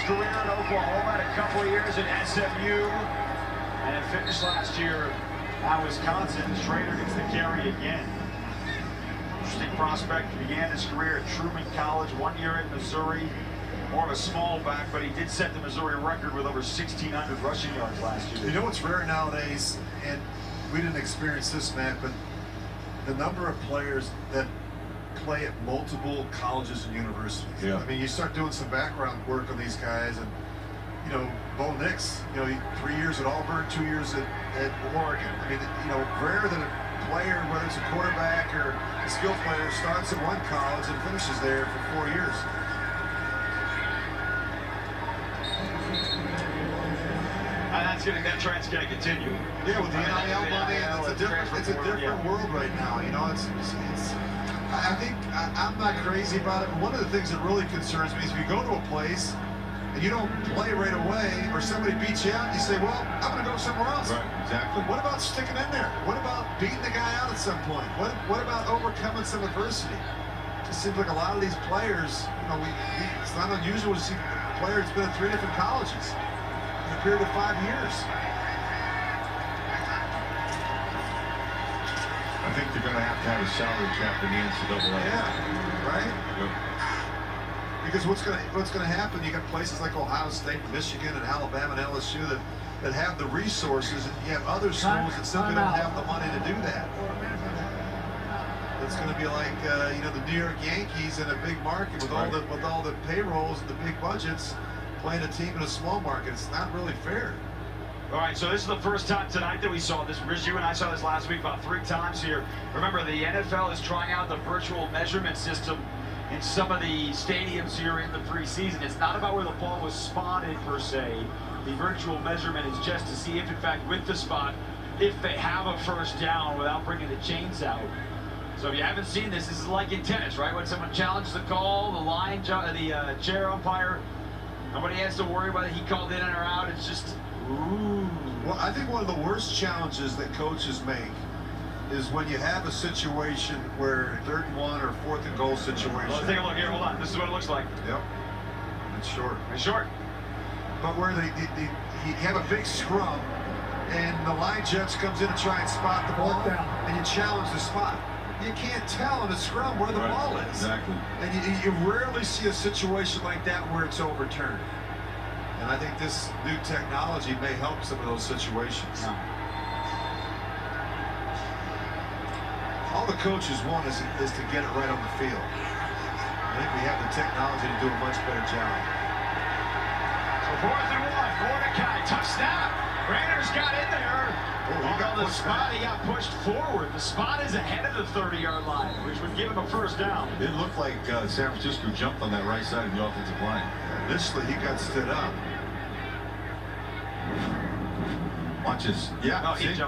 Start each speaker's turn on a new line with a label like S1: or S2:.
S1: his career in Oklahoma, had a couple of years at SMU, and finished last year at Wisconsin. Schrader gets the carry again. Interesting prospect. Began his career at Truman College, 1 year at Missouri. More of a small back, but he did set the Missouri record with over 1,600 rushing yards last year.
S2: You know what's rare nowadays, and we didn't experience this, Matt, but the number of players that play at multiple colleges and universities.
S3: Yeah.
S2: I mean, you start doing some background work on these guys, and you know, Bo Nix, you know, 3 years at Auburn, 2 years at Oregon. I mean, you know, rare that a player, whether it's a quarterback or a skill player, starts at one college and finishes there for 4 years.
S1: And that trend's going to continue.
S2: Yeah, with the NIL money, and it's a different world right now. You know, I think I'm not crazy about it, but one of the things that really concerns me is if you go to a place and you don't play right away, or somebody beats you out, and you say, well, I'm going to go somewhere else.
S3: Right, exactly.
S2: What about sticking in there? What about beating the guy out at some point? What about overcoming some adversity? It seems like a lot of these players, you know, it's not unusual to see a player that's been at 3 different colleges in a period of 5 years.
S3: I think they're going to have a salary cap in the NCAA.
S2: Yeah, right?
S3: Yep.
S2: Because what's going to happen? You got places like Ohio State, Michigan, and Alabama, and LSU that have the resources, and you have other schools that simply don't have the money to do that. It's going to be like you know, the New York Yankees in a big market with all the payrolls and the big budgets, playing a team in a small market. It's not really fair.
S1: All right, so this is the first time tonight that we saw this. Rich, you and I saw this last week about 3 times here. Remember, the NFL is trying out the virtual measurement system in some of the stadiums here in the preseason. It's not about where the ball was spotted, per se. The virtual measurement is just to see if, in fact, with the spot, if they have a first down without bringing the chains out. So if you haven't seen this, this is like in tennis, right? When someone challenges the call, the chair umpire, nobody has to worry whether he called in or out. It's just, ooh.
S2: Well, I think one of the worst challenges that coaches make is when you have a situation where 3rd and 1 or 4th and goal situation.
S1: Well, let's take a look here. Hold on. This is what it looks like.
S2: Yep. It's short.
S1: It's short.
S2: But where you have a big scrum, and the line judge comes in to try and spot the ball, and you challenge the spot. You can't tell in a scrum where the ball is.
S3: Exactly.
S2: And you rarely see a situation like that where it's overturned. And I think this new technology may help some of those situations.
S1: Yeah.
S2: All the coaches want is to get it right on the field. I think we have the technology to do a much better job.
S1: So 4th and 1, Mordecai, tough snap. Raiders got in there. On the spot, he got pushed forward. The spot is ahead of the 30-yard line, which would give him a first down.
S3: It looked like San Francisco jumped on that right side of the offensive line.
S2: Initially, he got stood up.
S3: Watch this. Yeah,
S1: no, he jumped.